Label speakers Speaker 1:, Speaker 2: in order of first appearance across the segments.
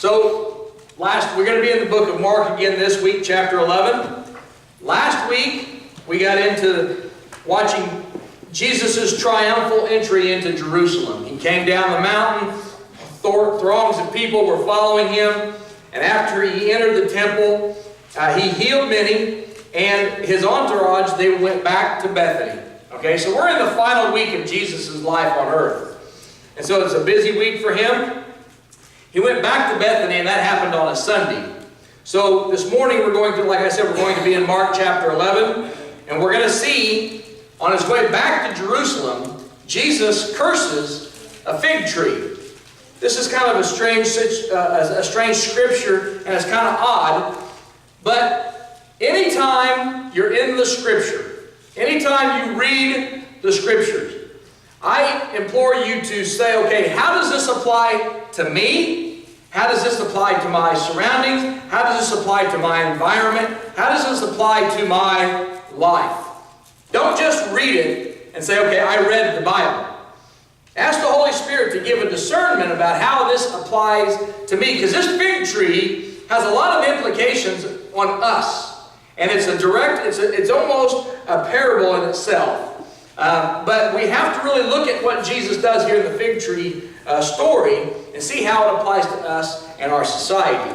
Speaker 1: So, we're going to be in the book of Mark again this week, chapter 11. Last week, we got into watching Jesus' triumphal entry into Jerusalem. He came down the mountain, throngs of people were following him, and after he entered the temple, he healed many, and his entourage, they went back to Bethany. Okay, so we're in the final week of Jesus' life on earth. And so it's a busy week for him. He went back to Bethany, and that happened on a Sunday. So this morning we're going to, like I said, we're going to be in Mark chapter 11, and we're going to see, on his way back to Jerusalem, Jesus curses a fig tree. This is kind of a strange scripture, and it's kind of odd, but anytime you're in the Scripture, anytime you read the Scriptures, I implore you to say, okay, how does this apply to me? How does this apply to my surroundings? How does this apply to my environment? How does this apply to my life? Don't just read it and say, okay, I read the Bible. Ask the Holy Spirit to give a discernment about how this applies to me, because this fig tree has a lot of implications on us. And it's it's almost a parable in itself. But we have to really look at what Jesus does here in the fig tree story and see how it applies to us and our society.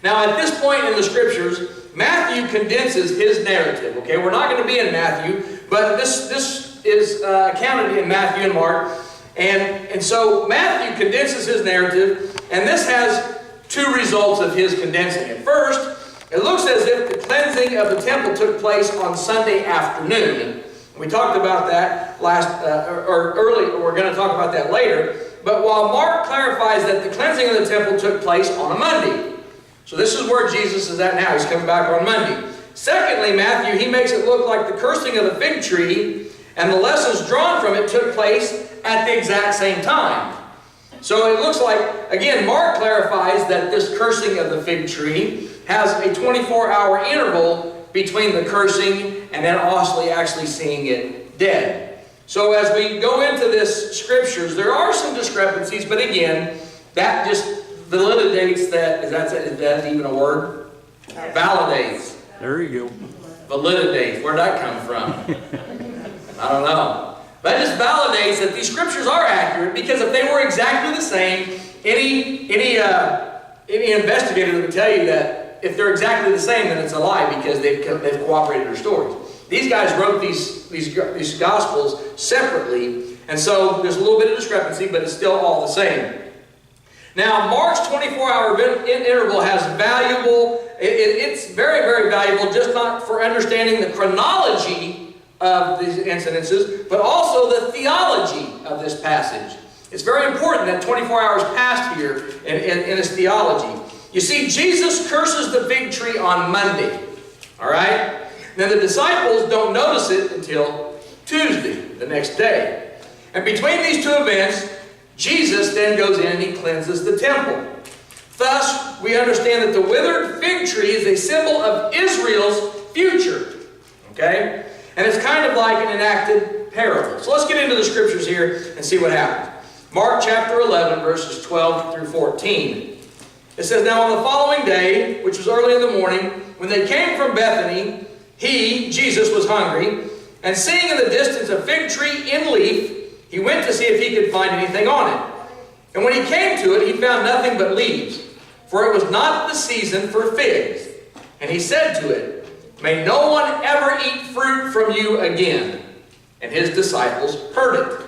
Speaker 1: Now, at this point in the Scriptures, Matthew condenses his narrative. Okay, we're not going to be in Matthew, but this is accounted in Matthew and Mark. And so Matthew condenses his narrative, and this has two results of his condensing it. First, it looks as if the cleansing of the temple took place on Sunday afternoon. We talked about that early. We're going to talk about that later. But while Mark clarifies that the cleansing of the temple took place on a Monday. So this is where Jesus is at now. He's coming back on Monday. Secondly, Matthew, he makes it look like the cursing of the fig tree and the lessons drawn from it took place at the exact same time. So it looks like, again, Mark clarifies that this cursing of the fig tree has a 24-hour interval between the cursing and then actually seeing it dead. So as we go into this Scriptures, there are some discrepancies, but again, that just validates that. Is that even a word? Validates.
Speaker 2: There you go.
Speaker 1: Validates. Where'd that come from? I don't know. That just validates that these Scriptures are accurate, because if they were exactly the same, any investigator would tell you that if they're exactly the same, then it's a lie, because they've cooperated their stories. These guys wrote these Gospels separately, and so there's a little bit of discrepancy, but it's still all the same. Now, Mark's 24-hour interval has it's very, very valuable, just not for understanding the chronology of these incidences, but also the theology of this passage. It's very important that 24 hours passed here in its theology. You see, Jesus curses the fig tree on Monday. All right? Now, the disciples don't notice it until Tuesday, the next day. And between these two events, Jesus then goes in and he cleanses the temple. Thus, we understand that the withered fig tree is a symbol of Israel's future. Okay? And it's kind of like an enacted parable. So let's get into the Scriptures here and see what happens. Mark chapter 11, verses 12 through 14. It says, "Now on the following day, which was early in the morning, when they came from Bethany, Jesus, was hungry, and seeing in the distance a fig tree in leaf, he went to see if he could find anything on it. And when he came to it, he found nothing but leaves, for it was not the season for figs. And he said to it, 'May no one ever eat fruit from you again.' And his disciples heard it."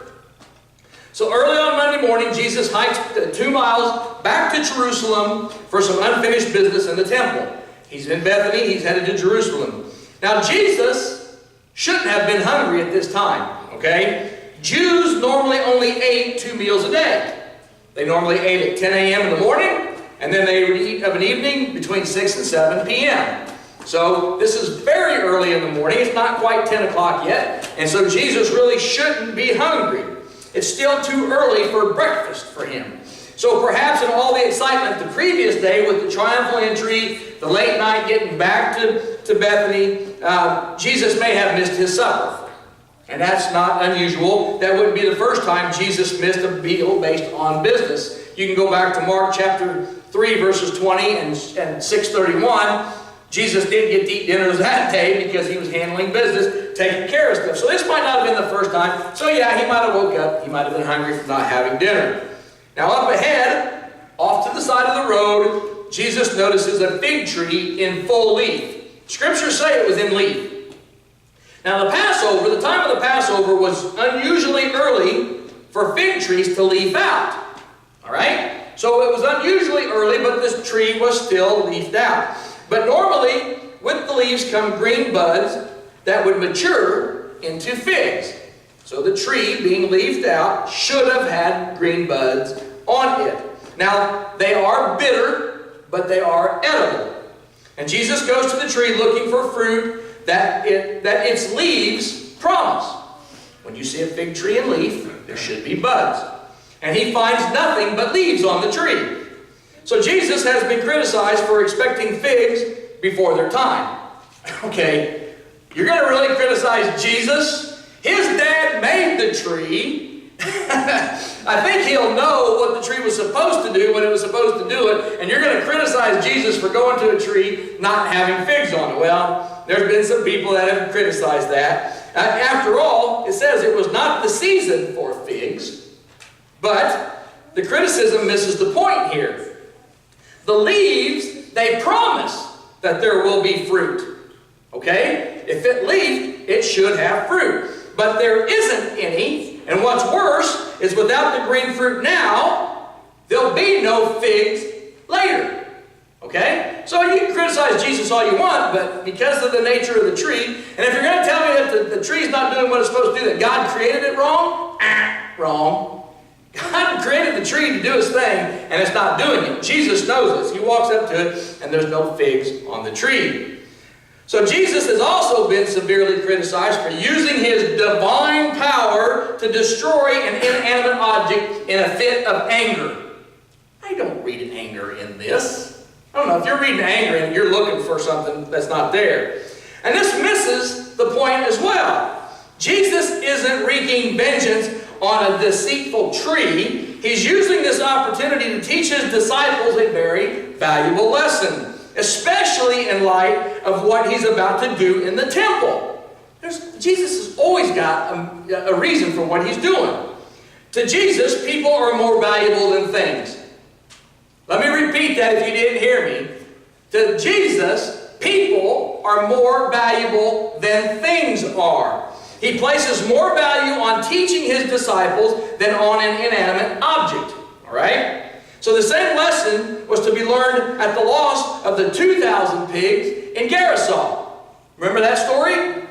Speaker 1: So early on Monday morning, Jesus hikes 2 miles back to Jerusalem for some unfinished business in the temple. He's in Bethany, he's headed to Jerusalem. Now, Jesus shouldn't have been hungry at this time, okay? Jews normally only ate 2 meals a day. They normally ate at 10 a.m. in the morning, and then they would eat of an evening between 6 and 7 p.m. So this is very early in the morning. It's not quite 10 o'clock yet, and so Jesus really shouldn't be hungry. It's still too early for breakfast for him. So perhaps in all the excitement the previous day with the triumphal entry, the late night getting back to Bethany, Jesus may have missed his supper. And that's not unusual. That wouldn't be the first time Jesus missed a meal based on business. You can go back to Mark chapter 3, verses 20 and 6:31. Jesus did get to eat dinner that day because he was handling business, taking care of stuff. So this might not have been the first time. So yeah, he might have woke up. He might have been hungry from not having dinner. Now up ahead, off to the side of the road, Jesus notices a fig tree in full leaf. Scriptures say it was in leaf. Now the Passover, the time of the Passover was unusually early for fig trees to leaf out. All right? So it was unusually early, but this tree was still leafed out. But normally, with the leaves come green buds that would mature into figs. So the tree, being leafed out, should have had green buds on it. Now, they are bitter, but they are edible. And Jesus goes to the tree looking for fruit that its leaves promise. When you see a fig tree in leaf, there should be buds. And he finds nothing but leaves on the tree. So Jesus has been criticized for expecting figs before their time. Okay, you're going to really criticize Jesus? His dad made the tree. I think he'll know what the tree was supposed to do when it was supposed to do it, and you're going to criticize Jesus for going to a tree not having figs on it. Well, there's been some people that have criticized that. After all, it says it was not the season for figs, but the criticism misses the point here. The leaves, they promise that there will be fruit. Okay? If it leafed, it should have fruit. But there isn't any. And what's worse is without the green fruit now, there'll be no figs later. Okay? So you can criticize Jesus all you want, but because of the nature of the tree, and if you're going to tell me that the tree's not doing what it's supposed to do, that God created it wrong, wrong. God created the tree to do his thing, and it's not doing it. Jesus knows this. He walks up to it, and there's no figs on the tree. So Jesus has also been severely criticized for using his divine power to destroy an inanimate object in a fit of anger. I don't read an anger in this. I don't know. If you're reading anger and you're looking for something that's not there. And this misses the point as well. Jesus isn't wreaking vengeance on a deceitful tree. He's using this opportunity to teach his disciples a very valuable lesson, especially in light of what he's about to do in the temple. Jesus has always got a reason for what he's doing. To Jesus, people are more valuable than things. Let me repeat that if you didn't hear me. To Jesus, people are more valuable than things are. He places more value on teaching his disciples than on an inanimate object. All right? So the same lesson was to be learned at the loss of the 2,000 pigs in Gerasol. Remember that story?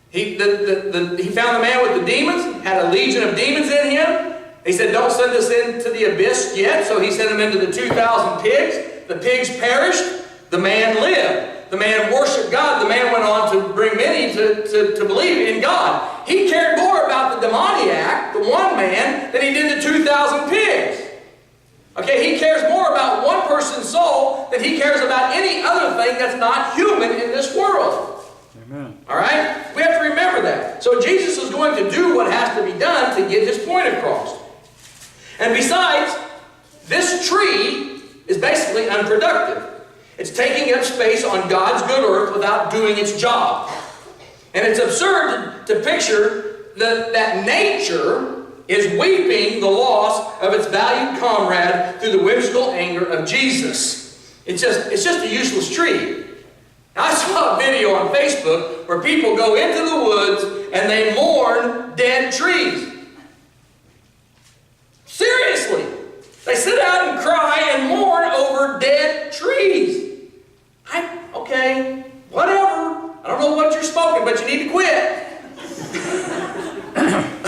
Speaker 1: He found the man with the demons, had a legion of demons in him. He said, don't send us into the abyss yet. So he sent him into the 2,000 pigs. The pigs perished. The man lived. The man worshiped God. The man went on to bring many to believe in God. He cared more about the demoniac, the one man, than he did the 2,000 pigs. Okay, he cares more about one person's soul than he cares about any other thing that's not human in this world.
Speaker 2: Amen.
Speaker 1: All right? We have to remember that. So Jesus is going to do what has to be done to get his point across. And besides, this tree is basically unproductive. It's taking up space on God's good earth without doing its job. And it's absurd to picture that nature is weeping the loss of its valued comrade through the whimsical anger of Jesus. It's just a useless tree. Now, I saw a video on Facebook where people go into the woods and they mourn dead trees. Seriously. They sit out and cry and mourn over dead trees. Okay, whatever. I don't know what you're smoking, but you need to quit.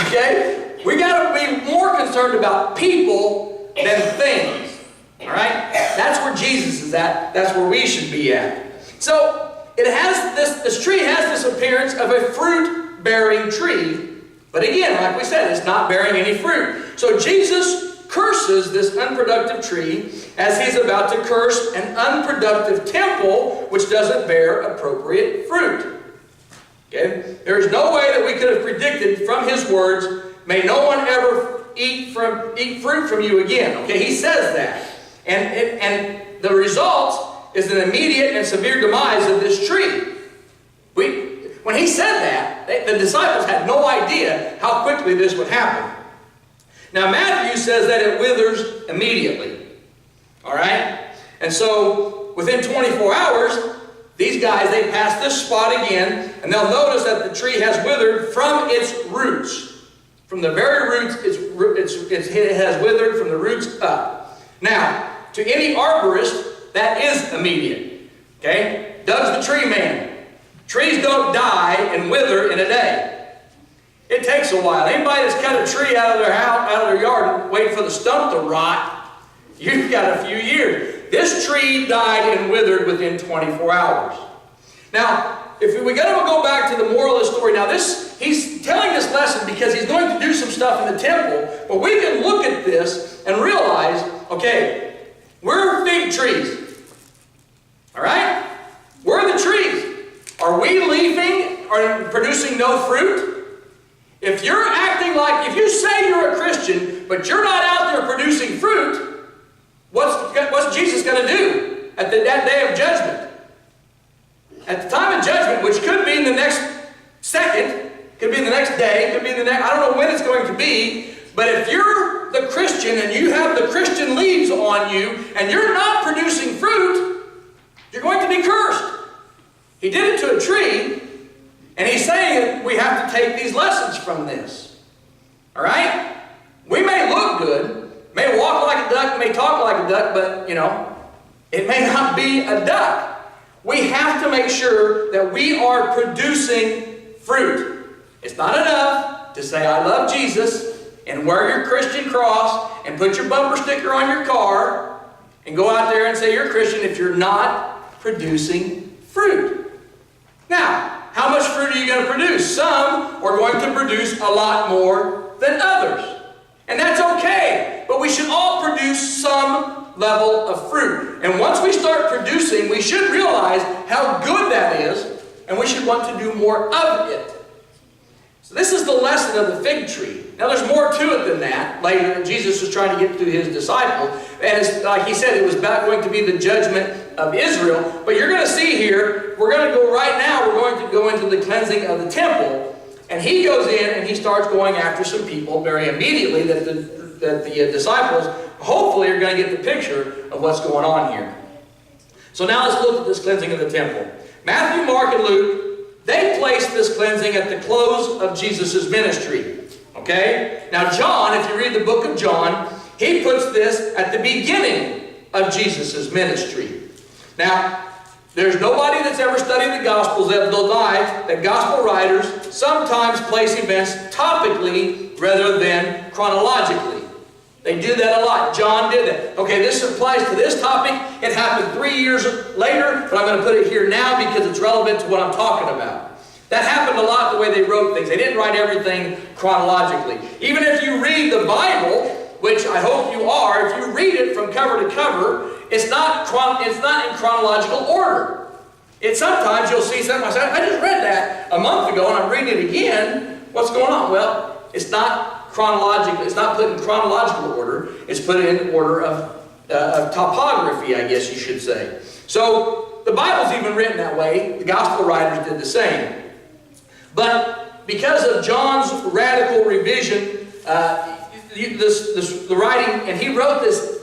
Speaker 1: Okay? We got to be more concerned about people than things. All right? That's where Jesus is at. That's where we should be at. So, this tree has this appearance of a fruit-bearing tree. But again, like we said, it's not bearing any fruit. So Jesus curses this unproductive tree as he's about to curse an unproductive temple which doesn't bear appropriate fruit. Okay? There is no way that we could have predicted from his words, may no one ever eat fruit from you again. Okay, he says that. And the result is an immediate and severe demise of this tree. When he said that, the disciples had no idea how quickly this would happen. Now Matthew says that it withers immediately. All right? And so within 24 hours, these guys, they pass this spot again, and they'll notice that the tree has withered from its roots. From the very roots, it has withered from the roots up. Now, to any arborist, that is immediate. Okay? Doug's the tree man. Trees don't die and wither in a day. It takes a while. Anybody that's cut a tree out of their house, out of their yard, and waiting for the stump to rot, you've got a few years. This tree died and withered within 24 hours. Now, if we're going to go back to the moral of the story, now he's telling this lesson because he's going to do some stuff in the temple, but we can look at this and realize, okay, we're fig trees. All right? We're the trees. Are we leafing or producing no fruit? If you're acting like, if you say you're a Christian, but you're not out there producing fruit, what's Jesus going to do at that day of judgment? At the time of judgment, which could be in the next second, could be in the next day, could be in the next, I don't know when it's going to be, but if you're the Christian and you have the Christian leaves on you and you're not producing fruit, you're going to be cursed. He did it to a tree, and he's saying we have to take these lessons from this. All right? We may look good, may walk like a duck, may talk like a duck, but, it may not be a duck. We have to make sure that we are producing fruit. It's not enough to say, I love Jesus, and wear your Christian cross, and put your bumper sticker on your car, and go out there and say you're a Christian if you're not producing fruit. Now, how much fruit are you going to produce? Some are going to produce a lot more than others. And that's okay. But we should all produce some level of fruit. And once we start producing, we should realize how good that is, and we should want to do more of it. So this is the lesson of the fig tree. Now there's more to it than that. Later, Jesus was trying to get to his disciples. And it's, like he said, it was about going to be the judgment of Israel. But you're going to see here, we're going to go right now, we're going to go into the cleansing of the temple. And he goes in and he starts going after some people very immediately that the disciples hopefully are going to get the picture of what's going on here. So now let's look at this cleansing of the temple. Matthew, Mark, and Luke, they placed this cleansing at the close of Jesus' ministry. Okay? Now John, if you read the book of John, he puts this at the beginning of Jesus' ministry. Now, there's nobody that's ever studied the Gospels that will deny that Gospel writers sometimes place events topically rather than chronologically. They do that a lot. John did that. Okay, this applies to this topic. It happened 3 years later, but I'm going to put it here now because it's relevant to what I'm talking about. That happened a lot the way they wrote things. They didn't write everything chronologically. Even if you read the Bible, which I hope you are, if you read it from cover to cover, it's not in chronological order. Sometimes you'll see something, I just read that a month ago and I'm reading it again. What's going on? Well, it's not chronological. It's not put in chronological order. It's put in order of topography, I guess you should say. So the Bible's even written that way. The Gospel writers did the same. But because of John's radical revision, the writing, and he wrote this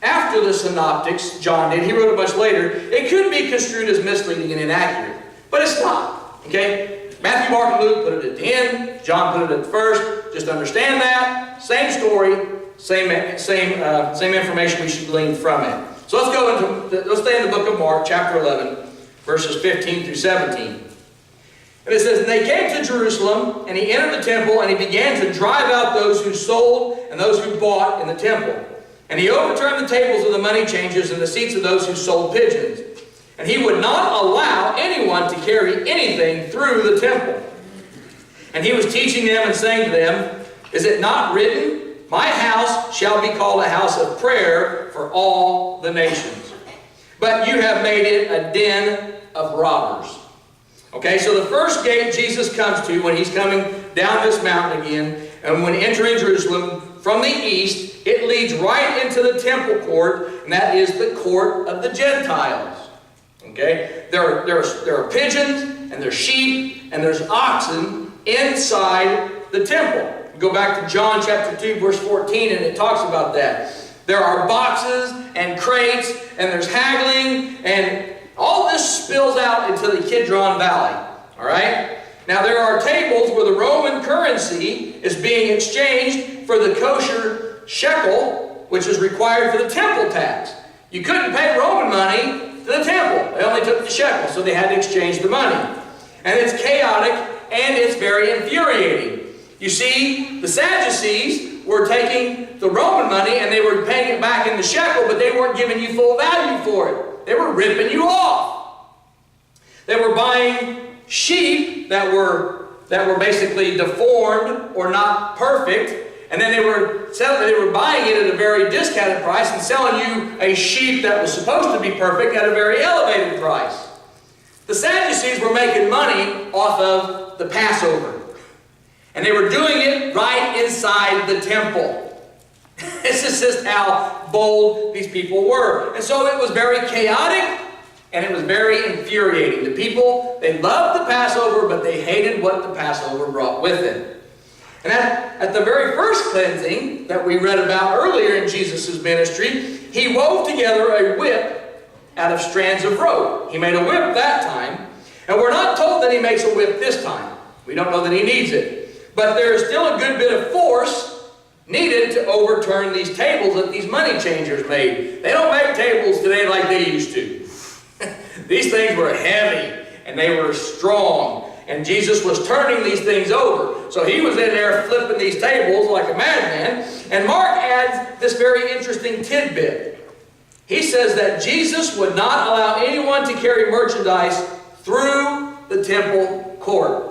Speaker 1: after the Synoptics, John did. He wrote it much later. It could be construed as misleading and inaccurate, but it's not. Okay? Matthew, Mark, and Luke put it at the end. John put it at the first. Just understand that. Same story, same information we should glean from it. So let's stay in the book of Mark, chapter 11, verses 15 through 17. And it says, and they came to Jerusalem, and he entered the temple, and he began to drive out those who sold and those who bought in the temple. And he overturned the tables of the money changers and the seats of those who sold pigeons. And he would not allow anyone to carry anything through the temple. And he was teaching them and saying to them, is it not written, my house shall be called a house of prayer for all the nations? But you have made it a den of robbers. Okay, so the first gate Jesus comes to when he's coming down this mountain again, And when entering Jerusalem from the east, it leads right into the temple court, and that is the court of the Gentiles. Okay? There are pigeons, and there's sheep, and there's oxen inside the temple. Go back to John chapter 2, verse 14, and it talks about that. There are boxes and crates, and there's haggling, and all this spills out into the Kidron Valley. All right? Now, there are tables where the Roman currency is being exchanged for the kosher shekel, which is required for the temple tax. You couldn't pay Roman money to the temple. They only took the shekel, so they had to exchange the money. And it's chaotic, and it's very infuriating. You see, the Sadducees were taking the Roman money and they were paying it back in the shekel, but they weren't giving you full value for it. They were ripping you off. They were buying sheep that were basically deformed or not perfect, and then they were buying it at a very discounted price and selling you a sheep that was supposed to be perfect at a very elevated price. The Sadducees were making money off of the Passover. And they were doing it right inside the temple. This is just how bold these people were. And so it was very chaotic, and it was very infuriating. The people, they loved the Passover, but they hated what the Passover brought with it. And at the very first cleansing that we read about earlier in Jesus' ministry, he wove together a whip out of strands of rope. He made a whip that time. And we're not told that he makes a whip this time. We don't know that he needs it. But there is still a good bit of force needed to overturn these tables that these money changers made. They don't make tables today like they used to. These things were heavy and they were strong. And Jesus was turning these things over. So he was in there flipping these tables like a madman. And Mark adds this very interesting tidbit. He says that Jesus would not allow anyone to carry merchandise through the temple court.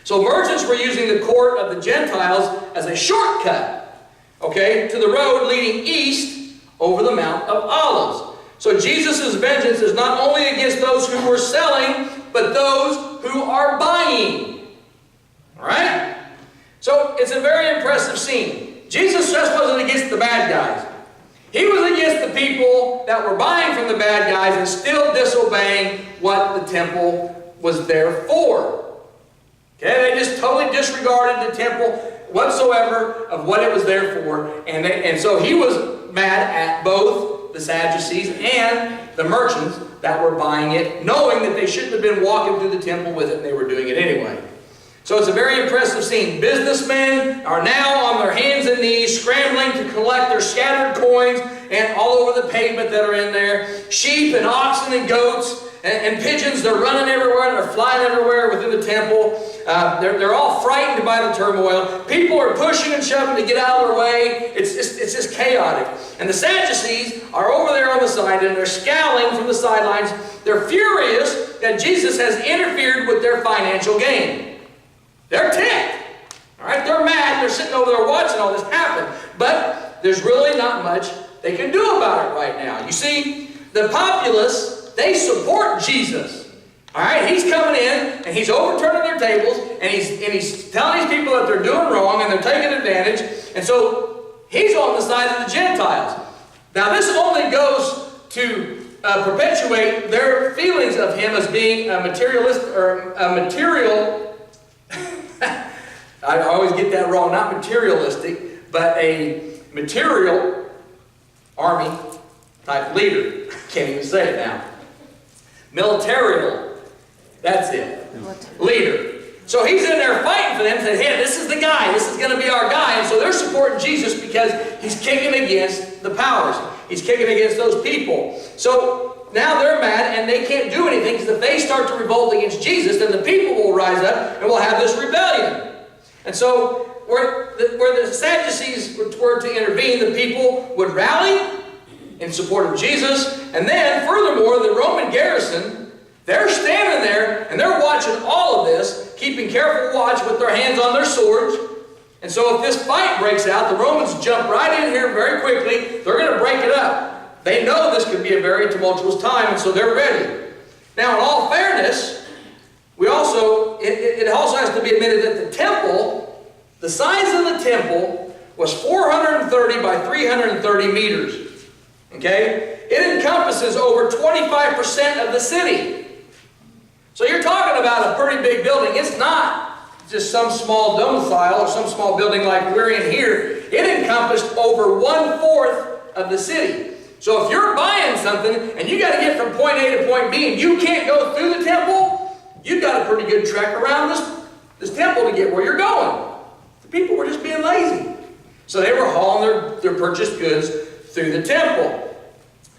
Speaker 1: So merchants were using the court of the Gentiles as a shortcut, okay, to the road leading east over the Mount of Olives. So Jesus' vengeance is not only against those who were selling, but those who are buying. All right? So it's a very impressive scene. Jesus just wasn't against the bad guys. He was against the people that were buying from the bad guys and still disobeying what the temple was there for. Okay, they just totally disregarded the temple whatsoever of what it was there for. And so he was mad at both the Sadducees and the merchants that were buying it, knowing that they shouldn't have been walking through the temple with it, and they were doing it anyway. So it's a very impressive scene. Businessmen are now on their hands and knees, scrambling to collect their scattered coins and all over the pavement that are in there. Sheep and oxen and goats and pigeons, they're running everywhere, they're flying everywhere within the temple. They're all frightened by the turmoil. People are pushing and shoving to get out of their way. It's just chaotic. And the Sadducees are over there on the side, and they're scowling from the sidelines. They're furious that Jesus has interfered with their financial gain. They're ticked. All right? They're mad. They're sitting over there watching all this happen. But there's really not much they can do about it right now. You see, the populace, they support Jesus. All right? He's coming in, and he's overturning their tables, and he's telling these people that they're doing wrong, and they're taking advantage. And so he's on the side of the Gentiles. Now, this only goes to perpetuate their feelings of him as being a materialist, or a material... I always get that wrong. Not materialistic, but a material army type leader. Can't even say it now. Militarial. That's it. Leader. So he's in there fighting for them, saying, hey, this is the guy. This is going to be our guy. And so they're supporting Jesus because he's kicking against the powers. He's kicking against those people. So now they're mad and they can't do anything, because if they start to revolt against Jesus, then the people will rise up and we'll have this rebellion. And so where the Sadducees were to intervene, the people would rally in support of Jesus. And then, furthermore, the Roman garrison, they're standing there and they're watching all of this, keeping careful watch with their hands on their swords. And so if this fight breaks out, the Romans jump right in here very quickly. They're going to break it up. They know this could be a very tumultuous time, and so they're ready. Now, in all fairness, it also has to be admitted that the temple The size of the temple was 430 by 330 meters. Okay? It encompasses over 25% of the city. So you're talking about a pretty big building. It's not just some small domicile or some small building like we're in here. It encompassed over 1/4 of the city. So if you're buying something and you got to get from point A to point B and you can't go through the temple, you've got a pretty good trek around this temple to get where you're going. The people were just being lazy. So they were hauling their purchased goods through the temple.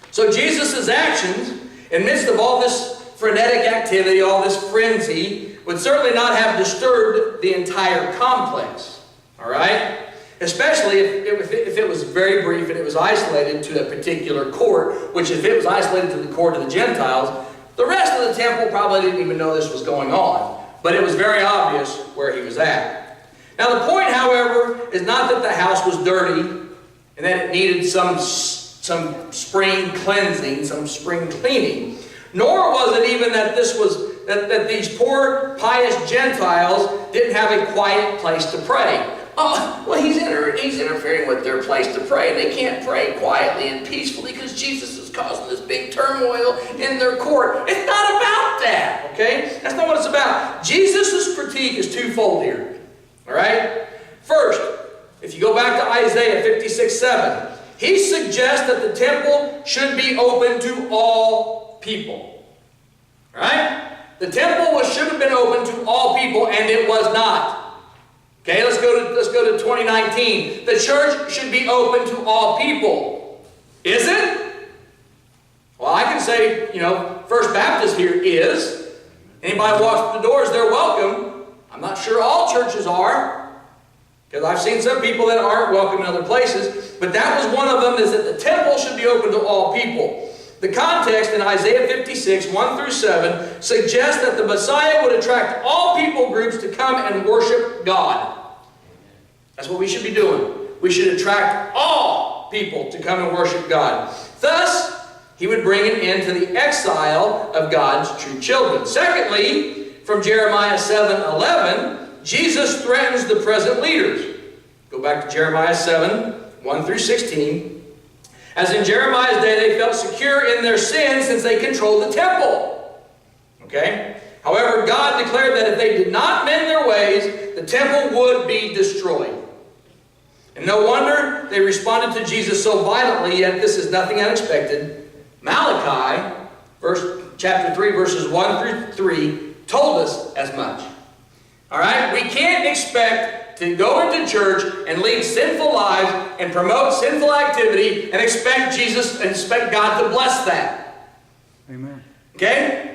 Speaker 1: So Jesus' actions, in the midst of all this frenetic activity, all this frenzy, would certainly not have disturbed the entire complex. All right? Especially if it was very brief and it was isolated to a particular court, which if it was isolated to the court of the Gentiles, the rest of the temple probably didn't even know this was going on. But it was very obvious where he was at. Now the point, however, is not that the house was dirty and that it needed some spring cleansing, some spring cleaning. Nor was it even that that these poor pious Gentiles didn't have a quiet place to pray. Oh, well, he's interfering with their place to pray. They can't pray quietly and peacefully because Jesus is causing this big turmoil in their court. It's not about that, okay? That's not what it's about. Jesus' critique is twofold here, all right? First, if you go back to Isaiah 56:7, he suggests that the temple should be open to all people, right? The temple should have been open to all people, and it was not. Okay, let's go to 2019. The church should be open to all people. Is it? Well, I can say, First Baptist here is. Anybody walks through the doors, they're welcome. I'm not sure all churches are, because I've seen some people that aren't welcome in other places. But that was one of them, is that the temple should be open to all people. The context in Isaiah 56, 1-7, suggests that the Messiah would attract all people groups to come and worship God. That's what we should be doing. We should attract all people to come and worship God. Thus, he would bring an end to the exile of God's true children. Secondly, from Jeremiah 7:11, Jesus threatens the present leaders. Go back to Jeremiah 7, 1-16. As in Jeremiah's day, they felt secure in their sin since they controlled the temple. Okay? However, God declared that if they did not mend their ways, the temple would be destroyed. And no wonder they responded to Jesus so violently, yet this is nothing unexpected. Malachi, chapter 3, verses 1-3, told us as much. All right? We can't expect to go into church and lead sinful lives and promote sinful activity and expect God to bless that.
Speaker 2: Amen.
Speaker 1: Okay?